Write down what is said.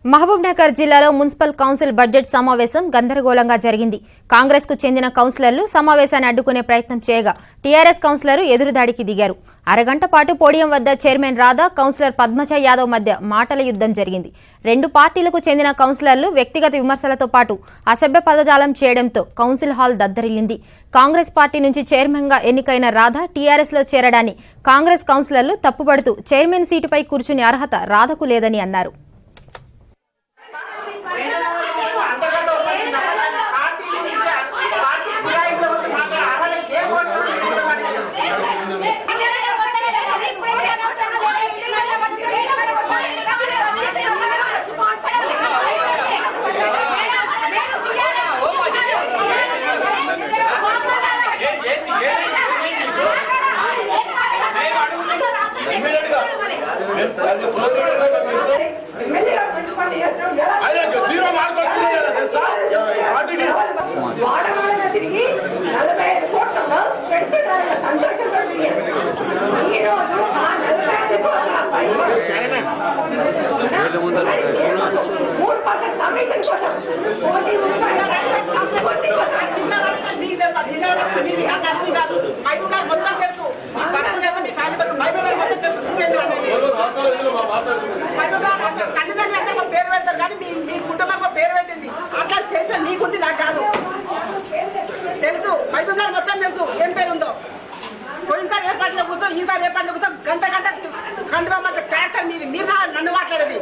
మహబూబ్నగర్ జిల్లాలో municipal council budget సమావేశం గందరగోళంగా జరిగింది. కాంగ్రెస్ కు చెందిన కౌన్సిలర్లు సమావేశాన్ని అడ్డుకునే ప్రయత్నం చేయగా టీఆర్ఎస్ కౌన్సిలర్లు ఎదురుదాడికి దిగారు. అరగంట పాటు పోడియం వద్ద చైర్మన్ రాధా, కౌన్సిలర్ పద్మజ యాదవ్ మధ్య మాటల యుద్ధం జరిగింది. రెండు పార్టీలకు చెందిన కౌన్సిలర్లు వ్యక్తిగత విమర్శలతో పాటు అసభ్య పదజాలం చేయడంతో కౌన్సిల్ హాల్ దద్దరిల్లింది. కాంగ్రెస్ పార్టీ నుంచి చైర్మన్ గా ఎన్నికైన రాధా టీఆర్ఎస్ లో చేరడాన్ని కాంగ్రెస్ కౌన్సిలర్లు తప్పుపడుతూ చైర్మన్ సీటుపై కూర్చునే అర్హత రాధకు లేదని అన్నారు. తెలుసు మైబూబ్నగర్ మొత్తం తెలుసు ఏం పేరు ఉందో. పోయినసారి ఏ పార్టీలో కూర్చో ఈసారి ఏ పార్టీలో కూర్చో గంట కంటివ్వమంటే క్యారెక్టర్ మీది. మీరు నన్ను మాట్లాడేది